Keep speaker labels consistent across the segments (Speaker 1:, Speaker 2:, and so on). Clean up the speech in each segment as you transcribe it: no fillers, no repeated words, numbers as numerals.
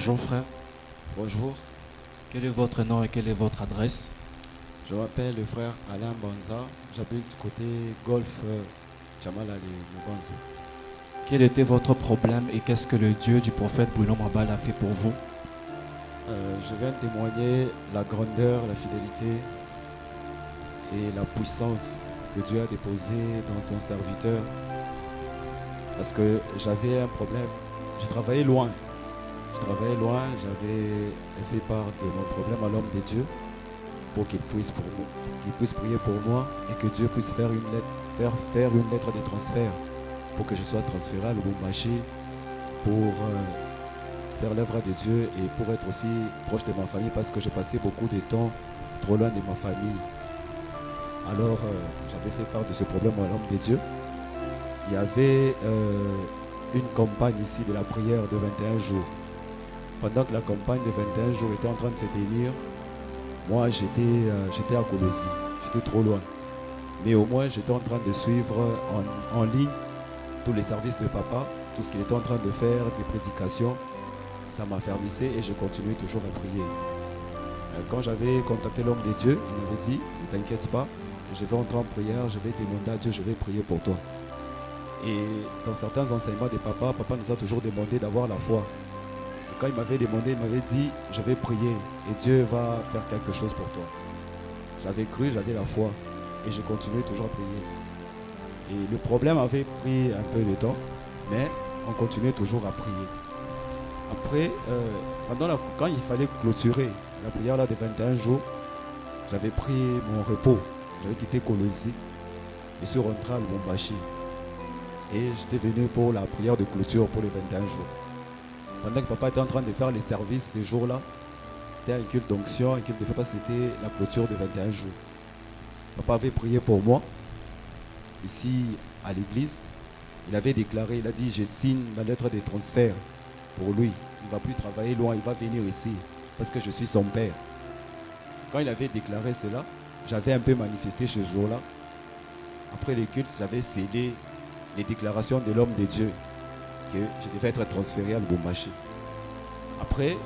Speaker 1: Bonjour frère,
Speaker 2: Bonjour,
Speaker 1: quel est votre nom et quelle est votre adresse?
Speaker 2: je m'appelle le frère Alain Banza, j'habite du côté Golfe Jamalali, Muganzo.
Speaker 1: Quel était votre problème et qu'est-ce que le Dieu du prophète Bruno Mabala a fait pour vous?
Speaker 2: Je viens témoigner la grandeur, la fidélité et la puissance que Dieu a déposée dans son serviteur. Parce que j'avais un problème, je travaillais loin. J'avais fait part de mon problème à l'homme de Dieu pour qu'il puisse prier pour moi et que Dieu puisse faire une lettre de transfert pour que je sois transféré à Lubumbashi pour faire l'œuvre de Dieu et pour être aussi proche de ma famille parce que j'ai passé beaucoup de temps trop loin de ma famille. Alors j'avais fait part de ce problème à l'homme de Dieu. Il y avait une campagne ici de la prière de 21 jours. Pendant que la campagne de 21 jours était en train de se tenir, moi j'étais à Colosie, j'étais trop loin. Mais au moins j'étais en train de suivre en ligne tous les services de papa, tout ce qu'il était en train de faire, des prédications. Ça m'affermissait et je continuais toujours à prier. Quand j'avais contacté l'homme de Dieu, il m'avait dit, ne t'inquiète pas, je vais entrer en prière, je vais demander à Dieu, je vais prier pour toi. Et dans certains enseignements de papa nous a toujours demandé d'avoir la foi. Et quand il m'avait demandé, il m'avait dit, je vais prier et Dieu va faire quelque chose pour toi. J'avais cru, j'avais la foi et je continuais toujours à prier. Et le problème avait pris un peu de temps, mais on continuait toujours à prier. Après, quand il fallait clôturer la prière là de 21 jours, j'avais pris mon repos. J'avais quitté Colosie et suis rentré à Lubumbashi. Et j'étais venu pour la prière de clôture pour les 21 jours. Pendant que papa était en train de faire les services ces jours-là, c'était un culte d'onction, un culte de fête parce que c'était la clôture de 21 jours. Papa avait prié pour moi, ici à l'église. Il avait déclaré, il a dit, je signe la lettre de transfert pour lui. Il ne va plus travailler loin, il va venir ici parce que je suis son père. Quand il avait déclaré cela, j'avais un peu manifesté ce jour-là. Après le culte, j'avais scellé les déclarations de l'homme de Dieu que je devais être transféré à Lubumbashi. Après,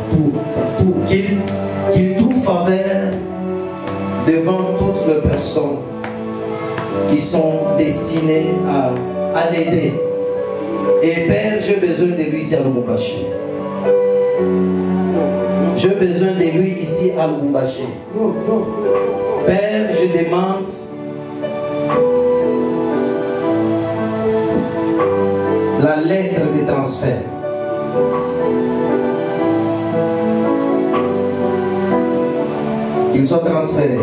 Speaker 3: pour qu'il trouve faveur devant toutes les personnes qui sont destinées à l'aider. Et Père, j'ai besoin de lui ici à Lubumbashi. J'ai besoin de lui ici à Lubumbashi. Père, je demande la lettre de transfert. Qu'il soit transféré.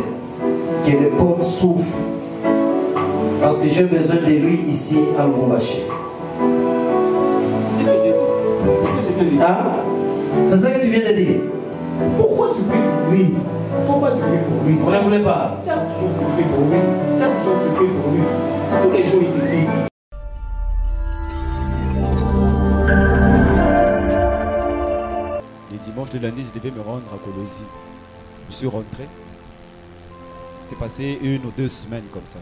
Speaker 3: Que les portes s'ouvrent. Parce que j'ai besoin de lui ici à Lubumbashi.
Speaker 4: C'est ce que j'ai dit. C'est ce que j'ai dit.
Speaker 3: Ah, c'est ça que tu viens de dire.
Speaker 4: Pourquoi tu pries pour lui? Pourquoi tu pries pour lui?
Speaker 3: On ne voulait pas.
Speaker 4: Chaque jour tu pries pour lui. Chaque jour tu pries pour lui. Tous les jours il prie.
Speaker 2: les dimanches de lundi, je devais me rendre à Colosie. Je suis rentré. C'est passé 1 ou 2 semaines comme ça.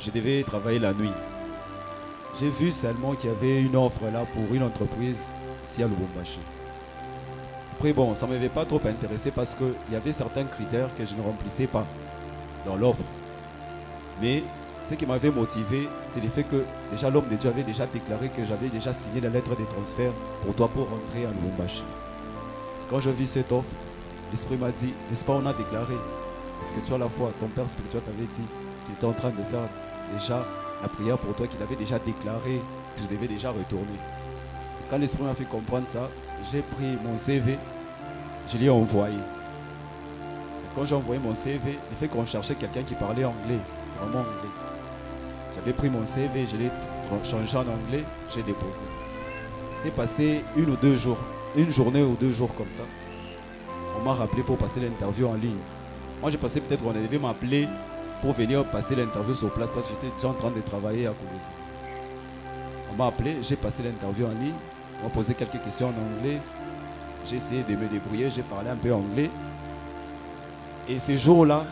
Speaker 2: Je devais travailler la nuit. J'ai vu seulement qu'il y avait une offre là pour une entreprise ici à Lubumbashi. Après bon, ça ne m'avait pas trop intéressé parce qu'il y avait certains critères que je ne remplissais pas dans l'offre. Mais ce qui m'avait motivé, c'est le fait que déjà l'homme de Dieu avait déjà déclaré que j'avais déjà signé la lettre de transfert pour toi pour rentrer à Lubumbashi. Quand je vis cette offre, l'Esprit m'a dit, n'est-ce pas, on a déclaré, parce que tu as la foi, ton père spirituel t'avait dit qu'il était en train de faire déjà la prière pour toi, qu'il avait déjà déclaré que je devais déjà retourner. Quand l'Esprit m'a fait comprendre ça, j'ai pris mon CV, je l'ai envoyé. Et quand j'ai envoyé mon CV, le fait qu'on cherchait quelqu'un qui parlait anglais, vraiment anglais. J'avais pris mon CV, je l'ai changé en anglais, j'ai déposé. C'est passé 1 ou 2 jours, une journée ou 2 jours comme ça. On m'a rappelé pour passer l'interview en ligne. Moi j'ai pensé peut-être qu'on devait m'appeler pour venir passer l'interview sur place parce que j'étais déjà en train de travailler à Colosie. On m'a appelé, j'ai passé l'interview en ligne, on m'a posé quelques questions en anglais. J'ai essayé de me débrouiller, j'ai parlé un peu anglais. Et ces jours-là,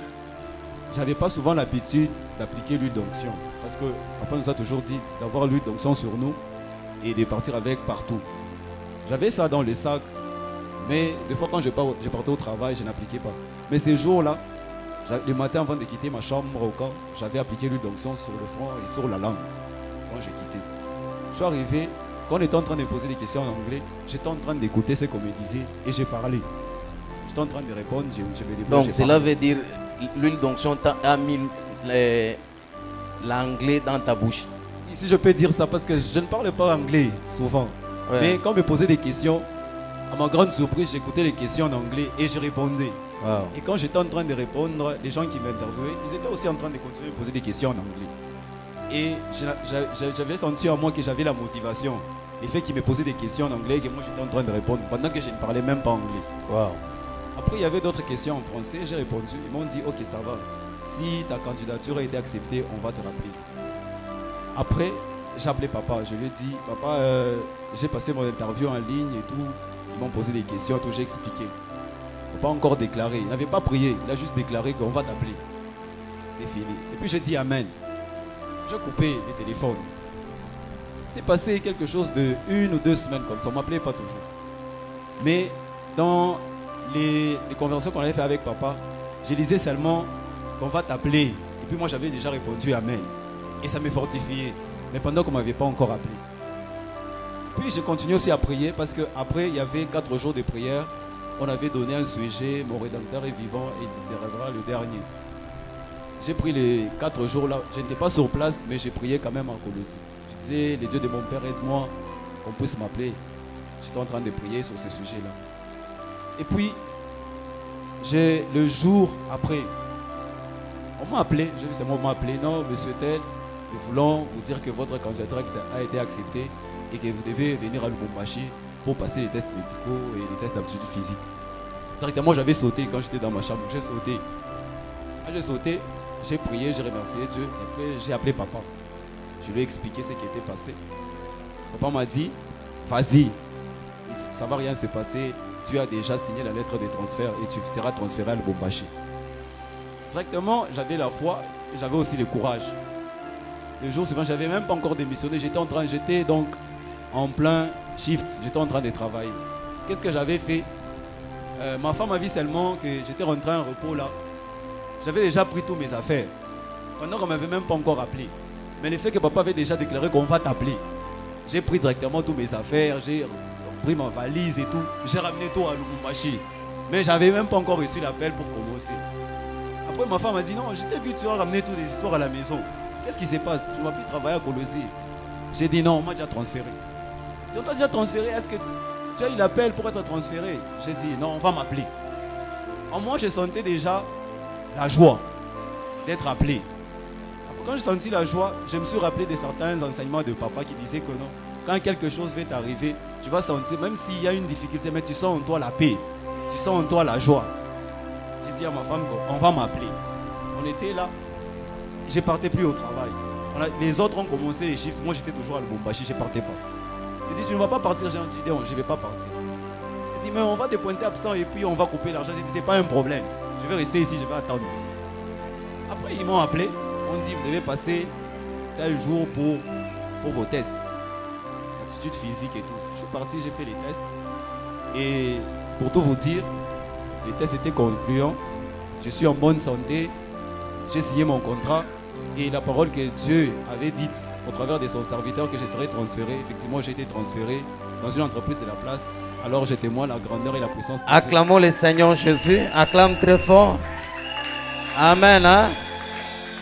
Speaker 2: je n'avais pas souvent l'habitude d'appliquer l'huile d'onction. parce que papa nous a toujours dit d'avoir l'huile d'onction sur nous et de partir avec partout. J'avais ça dans le sac, mais des fois quand je partais au travail, je n'appliquais pas. Mais ces jours-là, le matin avant de quitter ma chambre au camp, j'avais appliqué l'huile d'onction sur le front et sur la langue quand j'ai quitté. Je suis arrivé, quand on était en train de poser des questions en anglais, j'étais en train d'écouter ce qu'on me disait et j'ai parlé. J'étais en train de répondre, je me débrouille.
Speaker 5: Donc cela veut dire l'huile d'onction a mis l'anglais dans ta bouche.
Speaker 2: Si je peux dire ça, parce que je ne parle pas anglais souvent.
Speaker 5: Ouais.
Speaker 2: Mais quand on me posait des questions, à ma grande surprise, j'écoutais les questions en anglais et je répondais.
Speaker 5: Wow.
Speaker 2: Et quand j'étais en train de répondre, les gens qui m'interviewaient, ils étaient aussi en train de continuer de poser des questions en anglais. Et j'avais senti en moi que j'avais la motivation. Le fait qu'ils me posaient des questions en anglais et que moi j'étais en train de répondre pendant que je ne parlais même pas anglais.
Speaker 5: Wow.
Speaker 2: Après, il y avait d'autres questions en français. J'ai répondu. Ils m'ont dit, ok, ça va. Si ta candidature a été acceptée, on va te rappeler. Après, j'ai appelé papa. Je lui ai dit, papa, j'ai passé mon interview en ligne et tout. Ils m'ont posé des questions, tout. J'ai expliqué. Papa a encore déclaré. Il n'avait pas prié. Il a juste déclaré qu'on va t'appeler. C'est fini. Et puis j'ai dit amen. J'ai coupé les téléphones. C'est passé quelque chose de 1 ou 2 semaines comme ça. On ne m'appelait pas toujours. Mais dans les conversations qu'on avait fait avec papa, je disais seulement qu'on va t'appeler. Et puis moi j'avais déjà répondu amen. Et ça m'a fortifié. Mais pendant qu'on ne m'avait pas encore appelé. Puis j'ai continué aussi à prier parce qu'après il y avait 4 jours de prière. On avait donné un sujet, mon Rédempteur est vivant et il sera le dernier. J'ai pris les 4 jours là. Je n'étais pas sur place, mais j'ai prié quand même en Colossie. Je disais, les dieux de mon Père, aide-moi, qu'on puisse m'appeler. J'étais en train de prier sur ces sujets-là. Et puis, le jour après, on m'a appelé, j'ai vu seulement on m'a appelé, non, monsieur tel, nous voulons vous dire que votre candidature a été acceptée et que vous devez venir à Lubumbashi pour passer les tests médicaux et les tests d'aptitude physique. Directement, j'avais sauté quand j'étais dans ma chambre, j'ai sauté. Quand j'ai sauté, j'ai prié, j'ai remercié Dieu, et après j'ai appelé papa. Je lui ai expliqué ce qui était passé. Papa m'a dit, vas-y, ça ne va rien se passer. Tu as déjà signé la lettre de transfert et tu seras transféré à Lubumbashi. Directement, j'avais la foi et j'avais aussi le courage. Le jour suivant, je n'avais même pas encore démissionné. J'étais donc en plein shift. J'étais en train de travailler. Qu'est-ce que j'avais fait? Ma femme m'a dit seulement que j'étais rentré en repos là. J'avais déjà pris tous mes affaires. Pendant qu'on ne m'avait même pas encore appelé. Mais le fait que papa avait déjà déclaré qu'on va t'appeler. J'ai pris directement tous mes affaires. J'ai pris ma valise et tout. J'ai ramené tout à Lubumbashi. Mais je n'avais même pas encore reçu l'appel pour commencer. Après, ma femme m'a dit, non, je t'ai vu, tu as ramené toutes les histoires à la maison. Qu'est-ce qui se passe? Tu m'as pu travailler à Colossie. J'ai dit, non, on m'a déjà transféré. On t'a déjà transféré? Est-ce que tu as eu l'appel pour être transféré? J'ai dit, non, on va m'appeler. En moi, je sentais déjà la joie d'être appelé. Quand j'ai senti la joie, je me suis rappelé de certains enseignements de papa qui disaient que non, quand quelque chose va t'arriver, tu vas sentir, même s'il y a une difficulté, mais tu sens en toi la paix, tu sens en toi la joie. J'ai dit à ma femme qu'on va m'appeler. On était là, je ne partais plus au travail. Les autres ont commencé les chiffres, moi j'étais toujours à Lubumbashi, je ne partais pas. J'ai dit, tu ne vas pas partir, j'ai dit, non, je ne vais pas partir. J'ai dit, mais on va te pointer absent et puis on va couper l'argent. J'ai dit, c'est pas un problème, je vais rester ici, je vais attendre. Après ils m'ont appelé. On dit, vous devez passer tel jour pour vos tests. Aptitude physique et tout. Je suis parti, j'ai fait les tests. Et pour tout vous dire, les tests étaient concluants. Je suis en bonne santé. J'ai signé mon contrat. Et la parole que Dieu avait dite au travers de son serviteur que je serais transféré. Effectivement, j'ai été transféré dans une entreprise de la place. Alors je témoigne la grandeur et la puissance de Dieu.
Speaker 5: Acclamons le Seigneur Jésus. Acclame très fort. Amen. Hein?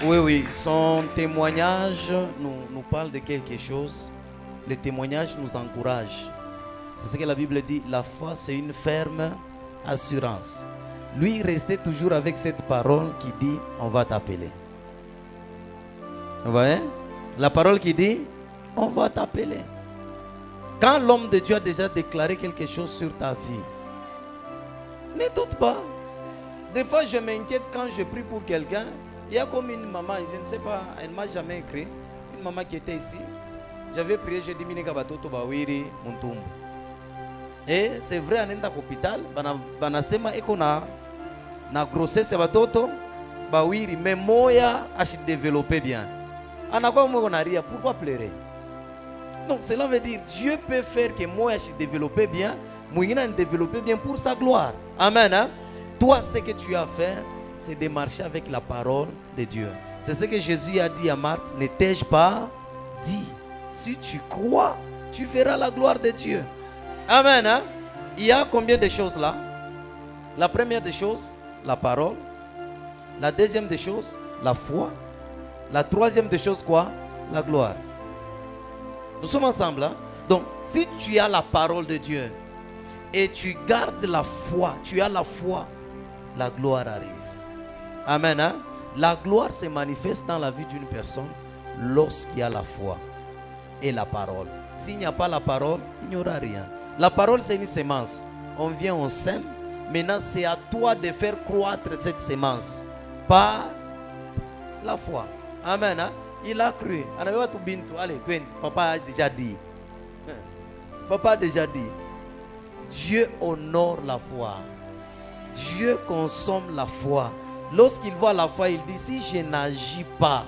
Speaker 5: Oui, son témoignage nous parle de quelque chose. Le témoignage nous encourage. C'est ce que la Bible dit. La foi, c'est une ferme assurance. Lui, restait toujours avec cette parole qui dit, on va t'appeler. Vous voyez? La parole qui dit, on va t'appeler. Quand l'homme de Dieu a déjà déclaré quelque chose sur ta vie, ne doute pas. Des fois, je m'inquiète quand je prie pour quelqu'un. Il y a comme une maman, je ne sais pas, elle ne m'a jamais écrit. Une maman qui était ici. J'avais prié, j'ai dit, et c'est vrai, à l'hôpital, banasema eko na grossesse batoto, bawiri, mais moya a se développé bien. Pourquoi pleurer? Donc cela veut dire Dieu peut faire que moi je développe bien, moi je développe bien pour sa gloire. Amen. Hein? Toi, ce que tu as à faire, c'est de marcher avec la parole de Dieu. C'est ce que Jésus a dit à Marthe. Ne t'ai-je pas dit? Si tu crois, tu verras la gloire de Dieu. Amen. Hein? Il y a combien de choses là? La première des choses, la parole. La deuxième des choses, la foi. La troisième des choses, quoi? La gloire. Nous sommes ensemble. Hein? Donc, si tu as la parole de Dieu et tu gardes la foi, tu as la foi, la gloire arrive. Amen. Hein? La gloire se manifeste dans la vie d'une personne lorsqu'il y a la foi et la parole. S'il n'y a pas la parole, il n'y aura rien. La parole, c'est une semence. On vient, on sème. Maintenant, c'est à toi de faire croître cette semence par la foi. Amen. Hein? Il a cru. Allez, papa a déjà dit. Papa a déjà dit. Dieu honore la foi. Dieu consomme la foi. Lorsqu'il voit la foi, il dit, si je n'agis pas,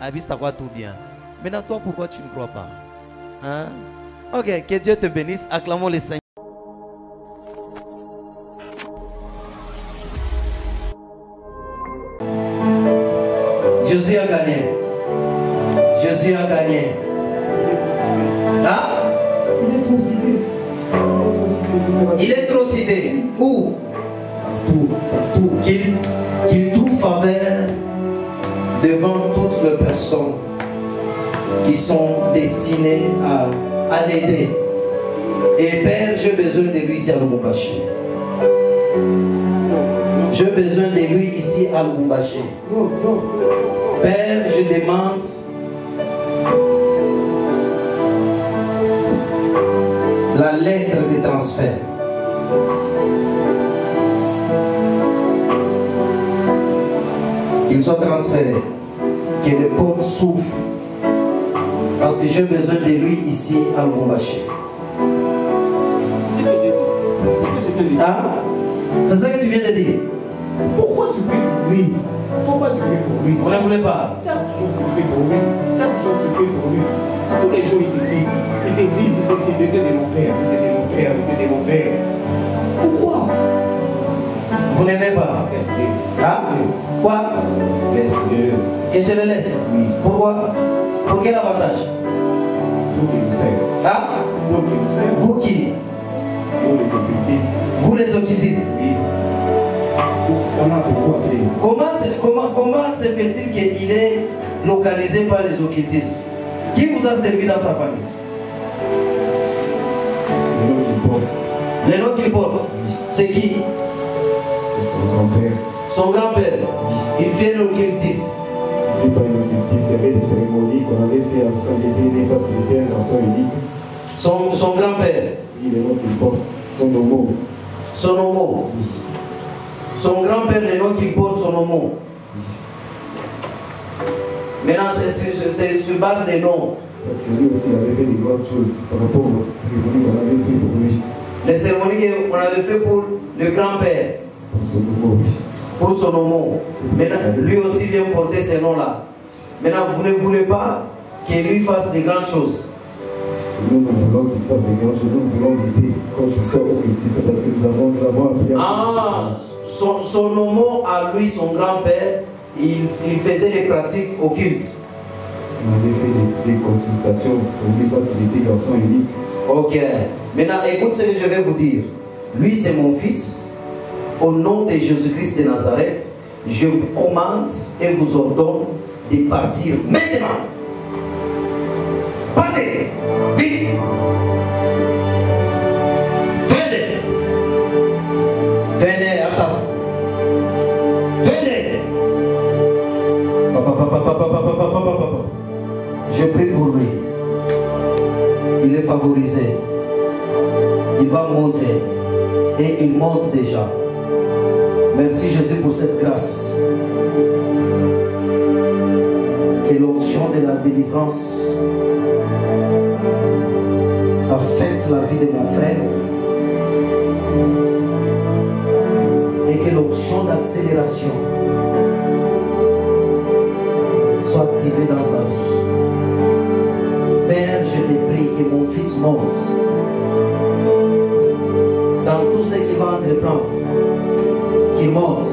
Speaker 5: c'est quoi tout bien. Maintenant, toi, pourquoi tu ne crois pas? Hein? Ok, que Dieu te bénisse. Acclamons le Seigneur.
Speaker 3: Jésus a gagné. Jésus a gagné. Ah?
Speaker 4: Il est trop cité.
Speaker 3: Il est trop cité. Où?
Speaker 4: Partout.
Speaker 3: Qu'il trouve faveur devant toutes les personnes qui sont destinées à l'aider. Et Père, j'ai besoin de lui ici à Lubumbashi. J'ai besoin de lui ici à Lubumbashi.
Speaker 4: Non.
Speaker 3: Père, je demande la lettre de transfert. Qu'il soit transféré. Que les portes s'ouvrent. Parce que j'ai besoin de lui ici à Lubumbashi.
Speaker 4: C'est ce que j'ai dit. C'est ce que je viens de dire.
Speaker 3: Ah, c'est ça que tu viens de dire.
Speaker 4: Pourquoi tu pries pour lui? Pourquoi tu pries pour lui?
Speaker 3: On ne voulait pas.
Speaker 4: Chaque jour tu pries pour lui. Chaque jour tu pries pour lui. Tous les jours il t'hésite. Il t'hésite. Dieu de mon père. Dieu de mon père. Pourquoi?
Speaker 3: Vous n'aimez pas.
Speaker 4: Laisse-le.
Speaker 3: Ah, quoi?
Speaker 4: Laisse-le.
Speaker 3: Que je le laisse.
Speaker 4: Oui.
Speaker 3: Pourquoi? Pour quel avantage?
Speaker 4: Pour qu'il nous serve.
Speaker 3: Ah,
Speaker 4: Pour qu'il nous serve.
Speaker 3: vous qui?
Speaker 4: Pour les occultistes.
Speaker 3: Vous les occultistes.
Speaker 4: Oui. On a beaucoup appelé.
Speaker 3: Comment se fait-il qu'il est localisé par les occultistes? Qui vous a servi dans sa famille?
Speaker 4: Le nom qu'il porte.
Speaker 3: Les noms qu'il porte.
Speaker 4: Oui.
Speaker 3: C'est qui?
Speaker 4: C'est son grand-père.
Speaker 3: Son grand-père. Il fait l'occultiste.
Speaker 4: Il ne fait pas une occultiste. Il y avait des cérémonies qu'on avait fait quand il était né parce qu'il était un garçon unique.
Speaker 3: Son grand-père.
Speaker 4: Oui, le nom qu'il porte. Son homo.
Speaker 3: Son homo.
Speaker 4: Oui.
Speaker 3: Son grand-père, le nom qu'il porte, son homo. Maintenant, c'est sur base des noms.
Speaker 4: Parce que lui aussi avait fait des grandes choses par rapport aux cérémonies qu'on avait fait pour lui.
Speaker 3: Les cérémonies qu'on avait fait pour le grand-père.
Speaker 4: Pour son homo, oui.
Speaker 3: Pour son homo. Maintenant, lui aussi vient porter ces noms-là. Maintenant, vous ne voulez pas qu'il lui fasse des grandes choses.
Speaker 4: Nous voulons qu'il fasse des grandes choses. Nous voulons l'aider quand il sort occultiste parce que nous l'avons appelé.
Speaker 3: Ah, son homo à lui, son grand-père, il faisait des pratiques occultes.
Speaker 4: On avait fait des consultations pour lui parce qu'il était garçon unique.
Speaker 3: Ok. Maintenant, écoute ce que je vais vous dire. Lui, c'est mon fils. Au nom de Jésus-Christ de Nazareth, je vous commande et vous ordonne de partir maintenant. Partez. Vite. Tenez, Assas. Tenez. Papa. Je prie pour lui. Il est favorisé. Il va monter. Et il monte déjà. Merci Jésus pour cette grâce. Que l'onction de la délivrance affecte la vie de mon frère. Et que l'onction d'accélération soit tous ceux qui vont entreprendre, qu'ils montent,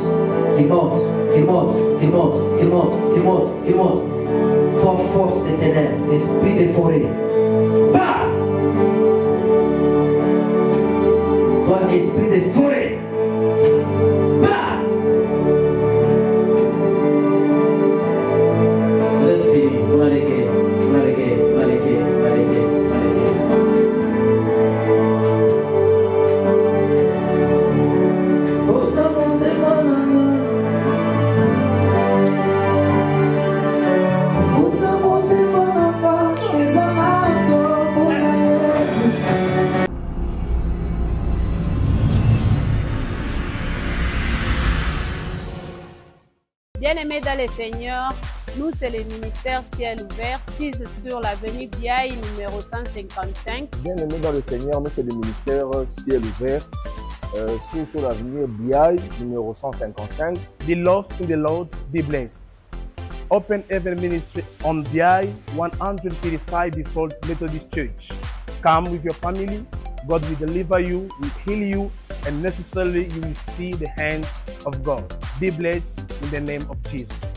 Speaker 3: qu'ils montent, qu'ils montent, qu'ils montent, qu'ils montent, qu'ils montent, qu'ils montent. Toi, force des ténèbres, esprit des forêts, bah! Toi, esprit des forêts, bah! Vous êtes finis, on a les guerres, on a les guerres, on a les guerres, on a les guerres, on a les guerres. Oh, ça monte, c'est pas mal.
Speaker 6: Bien-aimés dans le Seigneur, nous c'est le ministère Ciel Ouvert, 6 sur l'avenue Biaï numéro 155.
Speaker 7: Bien-aimés dans le Seigneur, nous c'est le ministère Ciel Ouvert, 6 sur l'avenue Biaï numéro 155.
Speaker 8: Beloved in the Lord, be blessed. Open Heaven Ministry on Biaï 135 before Methodist Church. Come with your family. God will deliver you, will heal you, and necessarily you will see the hand of God. Be blessed in the name of Jesus.